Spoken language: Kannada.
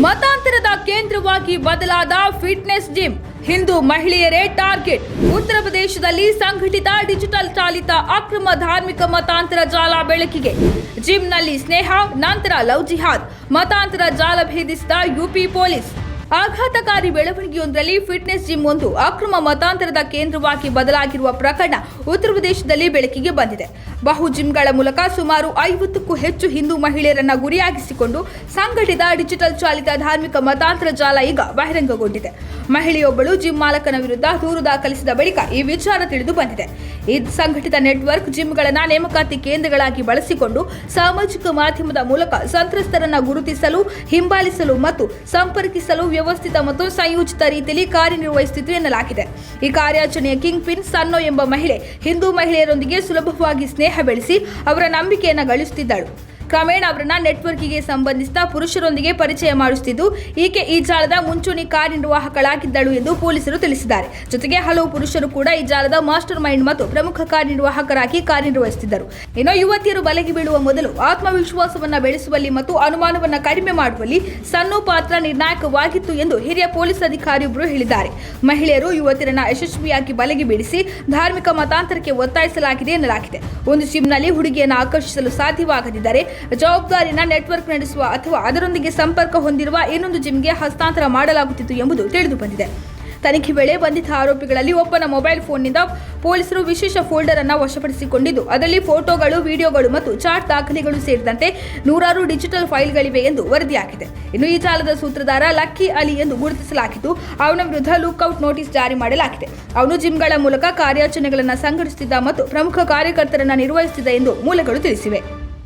ಮತಾಂತರದ ಕೇಂದ್ರವಾಗಿ ಬದಲಾದ ಫಿಟ್ನೆಸ್ ಜಿಮ್. ಹಿಂದೂ ಮಹಿಳೆಯರೇ ಟಾರ್ಗೆಟ್. ಉತ್ತರ ಪ್ರದೇಶದಲ್ಲಿ ಸಂಘಟಿತ ಡಿಜಿಟಲ್ ಚಾಲಿತ ಅಕ್ರಮ ಧಾರ್ಮಿಕ ಮತಾಂತರ ಜಾಲ ಬೆಳಕಿಗೆ. ಜಿಮ್ನಲ್ಲಿ ಸ್ನೇಹ, ನಂತರ ಲವ್ ಜಿಹಾದ್. ಮತಾಂತರ ಜಾಲ ಭೇದಿಸಿದ ಯುಪಿ ಪೊಲೀಸ್. ಆಘಾತಕಾರಿ ಬೆಳವಣಿಗೆಯೊಂದರಲ್ಲಿ ಫಿಟ್ನೆಸ್ ಜಿಮ್ ಒಂದು ಅಕ್ರಮ ಮತಾಂತರದ ಕೇಂದ್ರವಾಗಿ ಬದಲಾಗಿರುವ ಪ್ರಕರಣ ಉತ್ತರ ಪ್ರದೇಶದಲ್ಲಿ ಬೆಳಕಿಗೆ ಬಂದಿದೆ. ಬಹು ಜಿಮ್ಗಳ ಮೂಲಕ ಸುಮಾರು 50ಕ್ಕೂ ಹೆಚ್ಚು ಹಿಂದೂ ಮಹಿಳೆಯರನ್ನ ಗುರಿಯಾಗಿಸಿಕೊಂಡು ಸಂಘಟಿತ ಡಿಜಿಟಲ್ ಚಾಲಿತ ಧಾರ್ಮಿಕ ಮತಾಂತರ ಜಾಲ ಈಗ ಬಹಿರಂಗಗೊಂಡಿದೆ. ಮಹಿಳೆಯೊಬ್ಬಳು ಜಿಮ್ ಮಾಲಕನ ವಿರುದ್ಧ ದೂರು ದಾಖಲಿಸಿದ ಬಳಿಕ ಈ ವಿಚಾರ ತಿಳಿದು ಬಂದಿದೆ. ಈ ಸಂಘಟಿತ ನೆಟ್ವರ್ಕ್ ಜಿಮ್ಗಳನ್ನ ನೇಮಕಾತಿ ಕೇಂದ್ರಗಳಾಗಿ ಬಳಸಿಕೊಂಡು ಸಾಮಾಜಿಕ ಮಾಧ್ಯಮದ ಮೂಲಕ ಸಂತ್ರಸ್ತರನ್ನ ಗುರುತಿಸಲು, ಹಿಂಬಾಲಿಸಲು ಮತ್ತು ಸಂಪರ್ಕಿಸಲು ವ್ಯವಸ್ಥಿತ ಮತ್ತು ಸಂಯೋಜಿತ ರೀತಿಯಲ್ಲಿ ಕಾರ್ಯನಿರ್ವಹಿಸುತ್ತಿತ್ತು ಎನ್ನಲಾಗಿದೆ. ಈ ಕಾರ್ಯಾಚರಣೆಯ ಕಿಂಗ್ ಪಿನ್ ಸನ್ನೋ ಎಂಬ ಮಹಿಳೆ ಹಿಂದೂ ಮಹಿಳೆಯರೊಂದಿಗೆ ಸುಲಭವಾಗಿ ಸ್ನೇಹ ಬೆಳೆಸಿ ಅವರ ನಂಬಿಕೆಯನ್ನು ಗಳಿಸುತ್ತಿದ್ದಳು. ಕ್ರಮೇಣ ಅವರನ್ನ ನೆಟ್ವರ್ಕಿಗೆ ಸಂಬಂಧಿಸಿದ ಪುರುಷರೊಂದಿಗೆ ಪರಿಚಯ ಮಾಡಿಸುತ್ತಿದ್ದು, ಈಕೆ ಈ ಜಾಲದ ಮುಂಚೂಣಿ ಕಾರ್ಯನಿರ್ವಾಹಕಳಾಗಿದ್ದಳು ಎಂದು ಪೊಲೀಸರು ತಿಳಿಸಿದ್ದಾರೆ. ಜೊತೆಗೆ ಹಲವು ಪುರುಷರು ಕೂಡ ಈ ಜಾಲದ ಮಾಸ್ಟರ್ ಮೈಂಡ್ ಮತ್ತು ಪ್ರಮುಖ ಕಾರ್ಯನಿರ್ವಾಹಕರಾಗಿ ಕಾರ್ಯನಿರ್ವಹಿಸುತ್ತಿದ್ದರು. ಇನ್ನು ಯುವತಿಯರು ಬಲೆಗೆ ಬೀಳುವ ಮೊದಲು ಆತ್ಮವಿಶ್ವಾಸವನ್ನ ಬೆಳೆಸುವಲ್ಲಿ ಮತ್ತು ಅನುಮಾನವನ್ನ ಕಡಿಮೆ ಮಾಡುವಲ್ಲಿ ಸನ್ನೋ ಪಾತ್ರ ನಿರ್ಣಾಯಕವಾಗಿತ್ತು ಎಂದು ಹಿರಿಯ ಪೊಲೀಸ್ ಅಧಿಕಾರಿಯೊಬ್ಬರು ಹೇಳಿದ್ದಾರೆ. ಮಹಿಳೆಯರು ಯುವತಿಯರನ್ನ ಯಶಸ್ವಿಯಾಗಿ ಬಲೆಗೆ ಬೀಳಿಸಿ ಧಾರ್ಮಿಕ ಮತಾಂತರಕ್ಕೆ ಒತ್ತಾಯಿಸಲಾಗಿದೆ ಎನ್ನಲಾಗಿದೆ. ಒಂದು ಜಿಮ್ನಲ್ಲಿ ಹುಡುಗಿಯನ್ನು ಆಕರ್ಷಿಸಲು ಸಾಧ್ಯವಾಗದಿದ್ದರೆ ಜವಾಬ್ದಾರಿನ ನೆಟ್ವರ್ಕ್ ನಡೆಸುವ ಅಥವಾ ಅದರೊಂದಿಗೆ ಸಂಪರ್ಕ ಹೊಂದಿರುವ ಇನ್ನೊಂದು ಜಿಮ್ಗೆ ಹಸ್ತಾಂತರ ಮಾಡಲಾಗುತ್ತಿತ್ತು ಎಂಬುದು ತಿಳಿದು ಬಂದಿದೆ. ತನಿಖೆ ವೇಳೆ ಬಂಧಿತ ಆರೋಪಿಗಳಲ್ಲಿ ಒಬ್ಬನ ಮೊಬೈಲ್ ಫೋನ್ನಿಂದ ಪೊಲೀಸರು ವಿಶೇಷ ಫೋಲ್ಡರ್ ಅನ್ನು ವಶಪಡಿಸಿಕೊಂಡಿದ್ದು, ಅದರಲ್ಲಿ ಫೋಟೋಗಳು, ವಿಡಿಯೋಗಳು ಮತ್ತು ಚಾಟ್ ದಾಖಲೆಗಳು ಸೇರಿದಂತೆ ನೂರಾರು ಡಿಜಿಟಲ್ ಫೈಲ್ಗಳಿವೆ ಎಂದು ವರದಿಯಾಗಿದೆ. ಇನ್ನು ಈ ಜಾಲದ ಸೂತ್ರಧಾರ ಲಕ್ಕಿ ಅಲಿ ಎಂದು ಗುರುತಿಸಲಾಗಿದ್ದು, ಅವನ ವಿರುದ್ಧ ಲುಕ್ಔಟ್ ನೋಟಿಸ್ ಜಾರಿ ಮಾಡಲಾಗಿದೆ. ಅವನು ಜಿಮ್ಗಳ ಮೂಲಕ ಕಾರ್ಯಾಚರಣೆಗಳನ್ನು ಸಂಘಟಿಸುತ್ತಿದ್ದ ಮತ್ತು ಪ್ರಮುಖ ಕಾರ್ಯಕರ್ತರನ್ನು ನಿರ್ವಹಿಸುತ್ತಿದ್ದ ಎಂದು ಮೂಲಗಳು ತಿಳಿಸಿವೆ.